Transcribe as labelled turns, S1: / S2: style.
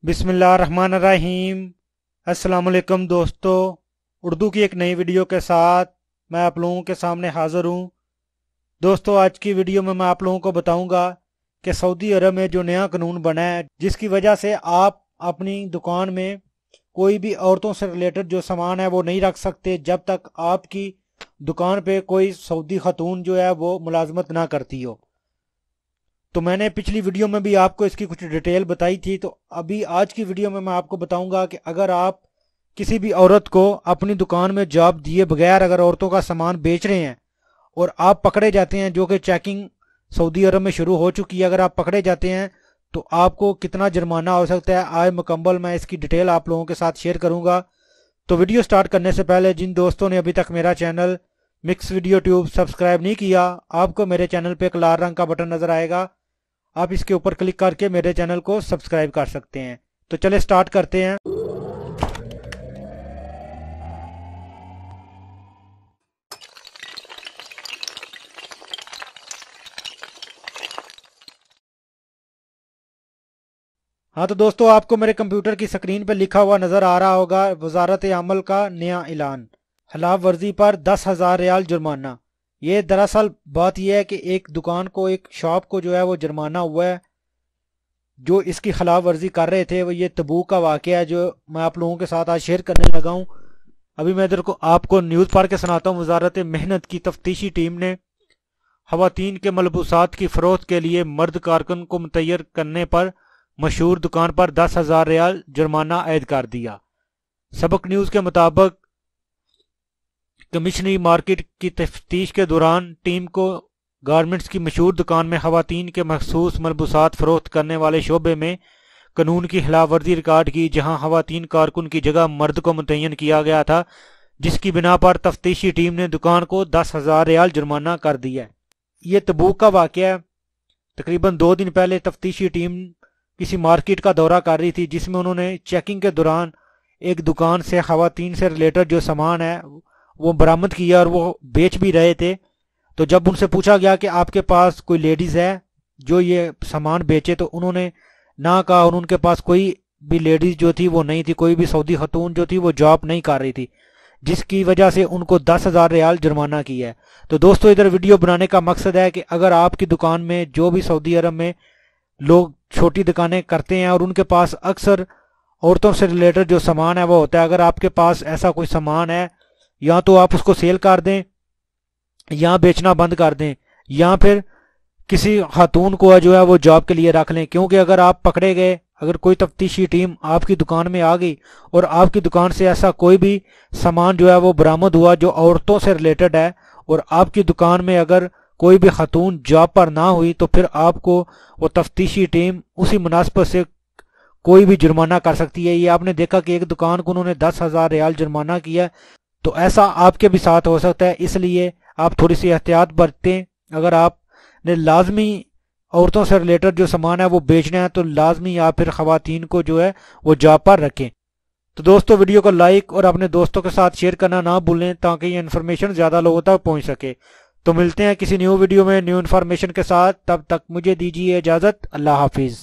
S1: बिस्मिल्लाहिर्रहमानिर्रहीम। अस्सलाम वालेकुम दोस्तों, उर्दू की एक नई वीडियो के साथ मैं आप लोगों के सामने हाज़िर हूँ। दोस्तों, आज की वीडियो में मैं आप लोगों को बताऊंगा कि सऊदी अरब में जो नया कानून बना है, जिसकी वजह से आप अपनी दुकान में कोई भी औरतों से रिलेटेड जो सामान है वो नहीं रख सकते जब तक आपकी दुकान पे कोई सऊदी खातून जो है वो मुलाजमत ना करती हो। तो मैंने पिछली वीडियो में भी आपको इसकी कुछ डिटेल बताई थी, तो अभी आज की वीडियो में मैं आपको बताऊंगा कि अगर आप किसी भी औरत को अपनी दुकान में जॉब दिए बगैर अगर औरतों का सामान बेच रहे हैं और आप पकड़े जाते हैं, जो कि चेकिंग सऊदी अरब में शुरू हो चुकी है, अगर आप पकड़े जाते हैं तो आपको कितना जुर्माना हो सकता है, आज मुकम्मल मैं इसकी डिटेल आप लोगों के साथ शेयर करूंगा। तो वीडियो स्टार्ट करने से पहले जिन दोस्तों ने अभी तक मेरा channel mix video tube subscribe नहीं किया, आपको मेरे चैनल पे एक लाल रंग का बटन नजर आएगा, आप इसके ऊपर क्लिक करके मेरे चैनल को सब्सक्राइब कर सकते हैं। तो चले स्टार्ट करते हैं। हाँ तो दोस्तों, आपको मेरे कंप्यूटर की स्क्रीन पर लिखा हुआ नजर आ रहा होगा, वजारत अमल का नया ऐलान, खिलाफ वर्जी पर 10,000 रियाल जुर्माना। ये दरअसल बात यह है कि एक दुकान को, एक शॉप को जो है वो जुर्माना हुआ है, जो इसकी खिलाफ वर्जी कर रहे थे। वो ये तबूक का वाक़या है जो मैं आप लोगों के साथ आज शेयर करने लगा हूँ। अभी मैं इधर को आपको न्यूज़ पढ़ के सुनाता हूँ। वजारत मेहनत की तफ्तीशी टीम ने खवातीन के मलबूसात की फरोख्त के लिए मर्द कारकुन को मुतैयर करने पर मशहूर दुकान पर 10,000 रियाल जुर्माना आयद कर दिया। सबक न्यूज़ के मुताबिक कमिश्नरी मार्केट की तफ्तीश के दौरान टीम को गारमेंट्स की मशहूर दुकान में खवातीन के मखसूस मलबूसात फरोख्त करने वाले शोबे में कानून की खिलाफ वर्जी रिकॉर्ड की, जहां खवातीन कारकुन की जगह मर्द को मुतय्यन किया गया था, जिसकी बिना पर तफ्तीशी टीम ने दुकान को 10,000 रियाल जुर्माना कर दिया। ये तबूक का वाक़या है। तकरीबन 2 दिन पहले तफ्तीशी टीम किसी मार्केट का दौरा कर रही थी, जिसमें उन्होंने चेकिंग के दौरान एक दुकान से खवातीन से रिलेटेड जो सामान है वो बरामद किया और वो बेच भी रहे थे। तो जब उनसे पूछा गया कि आपके पास कोई लेडीज़ है जो ये सामान बेचे, तो उन्होंने ना कहा, और उनके पास कोई भी लेडीज़ जो थी वो नहीं थी, कोई भी सऊदी खातून जो थी वो जॉब नहीं कर रही थी, जिसकी वजह से उनको 10,000 रियाल जुर्माना किया है। तो दोस्तों, इधर वीडियो बनाने का मकसद है कि अगर आपकी दुकान में, जो भी सऊदी अरब में लोग छोटी दुकानें करते हैं और उनके पास अक्सर औरतों से रिलेटेड जो सामान है वो होता है, अगर आपके पास ऐसा कोई सामान है, या तो आप उसको सेल कर दें या बेचना बंद कर दें, या फिर किसी खातून को जो है वो जॉब के लिए रख लें। क्योंकि अगर आप पकड़े गए, अगर कोई तफ्तीशी टीम आपकी दुकान में आ गई और आपकी दुकान से ऐसा कोई भी सामान जो है वो बरामद हुआ जो औरतों से रिलेटेड है, और आपकी दुकान में अगर कोई भी खातून जॉब पर ना हुई, तो फिर आपको वो तफ्तीशी टीम उसी मुनासबत से कोई भी जुर्माना कर सकती है। ये आपने देखा कि एक दुकान को उन्होंने 10,000 रियाल जुर्माना किया, तो ऐसा आपके भी साथ हो सकता है। इसलिए आप थोड़ी सी एहतियात बरतें। अगर आपने लाजमी औरतों से रिलेटेड जो सामान है वो बेचना है, तो लाजमी आप फिर खवातीन को जो है वो जॉब पर रखें। तो दोस्तों, वीडियो को लाइक और अपने दोस्तों के साथ शेयर करना ना भूलें, ताकि ये इन्फॉर्मेशन ज़्यादा लोगों तक पहुंच सके। तो मिलते हैं किसी न्यू वीडियो में न्यू इन्फॉर्मेशन के साथ। तब तक मुझे दीजिए इजाज़त। अल्लाह हाफिज़।